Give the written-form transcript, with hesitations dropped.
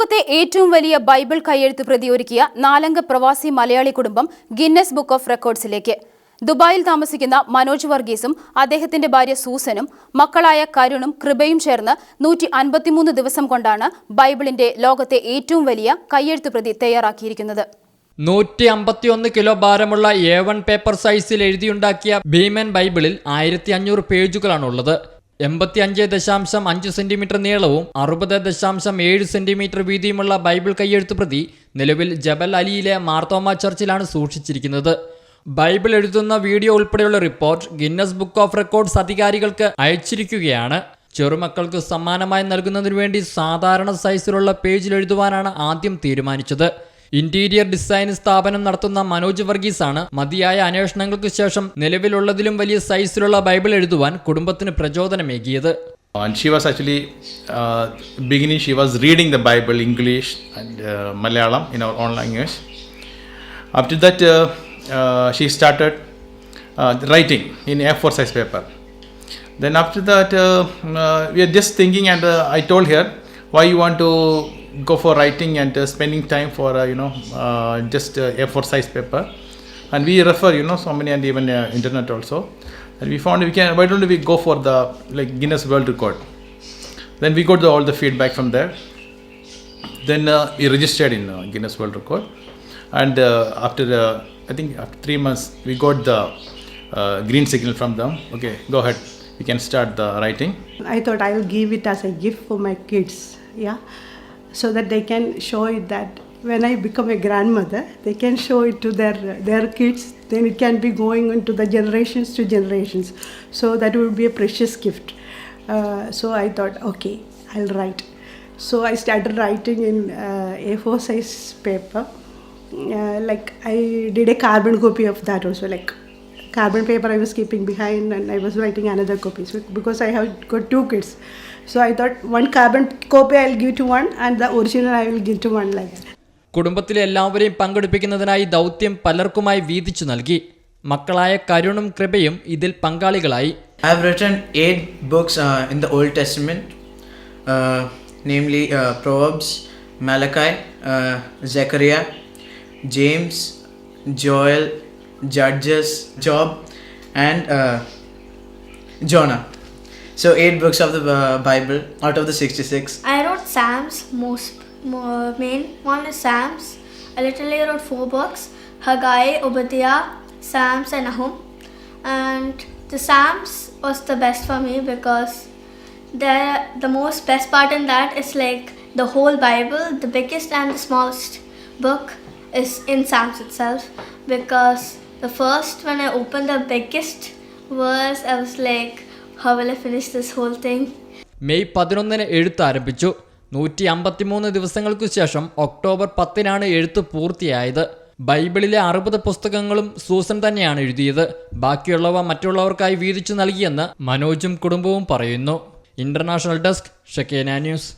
ലോകത്തെ ഏറ്റവും വലിയ ബൈബിൾ കയ്യെഴുത്ത് പ്രതി ഒരുക്കിയ 4-അംഗ പ്രവാസി മലയാളി കുടുംബം ഗിന്നസ് ബുക്ക് ഓഫ് റെക്കോർഡ്സിലേക്ക്. ദുബായിൽ താമസിക്കുന്ന മനോജ് വർഗീസും അദ്ദേഹത്തിന്റെ ഭാര്യ സൂസനും മക്കളായ കരുണും കൃപയും ചേർന്ന് 153 ദിവസം കൊണ്ടാണ് ബൈബിളിന്റെ ലോകത്തെ ഏറ്റവും വലിയ കയ്യെഴുത്ത് പ്രതി തയ്യാറാക്കിയിരിക്കുന്നത്. 151 കിലോ ഭാരമുള്ള A1 പേപ്പർ സൈസിൽ എഴുതിയുണ്ടാക്കിയ ഭീമൻ ബൈബിളിൽ 1500 പേജുകളാണുള്ളത്. 85.5 സെന്റിമീറ്റർ നീളവും 60.7 സെന്റിമീറ്റർ വീതിയുമുള്ള ബൈബിൾ കയ്യെഴുത്ത് പ്രതി നിലവിൽ ജബൽ അലിയിലെ മാർത്തോമ ചർച്ചിലാണ് സൂക്ഷിച്ചിരിക്കുന്നത്. ബൈബിൾ എഴുതുന്ന വീഡിയോ ഉൾപ്പെടെയുള്ള report Guinness book of records അധികാരികൾക്ക് അയച്ചിരിക്കുകയാണ്. ചെറുമക്കൾക്ക് സമ്മാനമായി നൽകുന്നതിനു വേണ്ടി സാധാരണ സൈസിലുള്ള പേജിൽ എഴുതുവാനാണ് ആദ്യം തീരുമാനിച്ചത്. ഇന്റീരിയർ ഡിസൈൻ സ്ഥാപനം നടത്തുന്ന മനോജ് വർഗീസാണ് മതിയായ അന്വേഷണങ്ങൾക്ക് ശേഷം നിലവിലുള്ളതിലും വലിയ സൈസിലുള്ള ബൈബിൾ എഴുതുവാൻ കുടുംബത്തിന് പ്രചോദനമേകിയത്. And she was actually beginning she was reading the Bible English and Malayalam in our own language. After that she started writing in A4 size paper. Then after that we are just thinking, and I told her, why you want to go for writing and spending time for just A4 size paper, and we refer so many, and even internet also, and we found why don't we go for the Guinness World Record. Then we got all the feedback from there. Then we registered in Guinness World Record, and after I think after 3 months we got the green signal from them. Okay, go ahead, we can start the writing. I thought I will give it as a gift for my kids, so that they can show it, that when I become a grandmother, they can show it to their kids. Then it can be going into the generations to generations. So that would be a precious gift. So I thought, okay, I'll write. So I started writing in A4 size paper. I did a carbon copy of that also. Carbon paper I was keeping behind, and I was writing another copy. So because I have got 2 kids. So I thought one carbon copy I'll give to one, and the original I will give to one, like that. കുടുംബത്തിലെ എല്ലാവരെയും പങ്കെടുപ്പിക്കുന്നതിനായി ദൗത്യം പലർക്കുമായി വീതിച്ചു നൽകി. മക്കളായ കരുണും കൃപയും ഇതിൽ പങ്കാളികളായി. I have written 8 books in the Old Testament, namely Proverbs, Malachi, Zechariah, James, Joel, Judges, Job, and Jonah. So 8 books of the Bible out of the 66. I wrote Psalms, main one is Psalms. I literally wrote 4 books: Haggai, Obadiah, Psalms, and Nahum. And the Psalms was the best for me because the most best part in that is the whole Bible, the biggest and the smallest book is in Psalms itself. Because the first, when I opened the biggest verse, I was like, how will I finish this whole thing? May 11 എഴുത്ത് ആരംഭിച്ചു. 153 ദിവസങ്ങൾക്കു ശേഷം October 10 എഴുത്ത് പൂർത്തിയായത്. ബൈബിളിലെ 60 പുസ്തകങ്ങളും Susan തന്നെയാണ് എഴുതിയത്. ബാക്കിയുള്ളവ മറ്റുള്ളവർക്കായി വീതിച്ചു നൽകിയെന്ന് മനോജും കുടുംബവും പറയുന്നു. International desk, Shekinah news.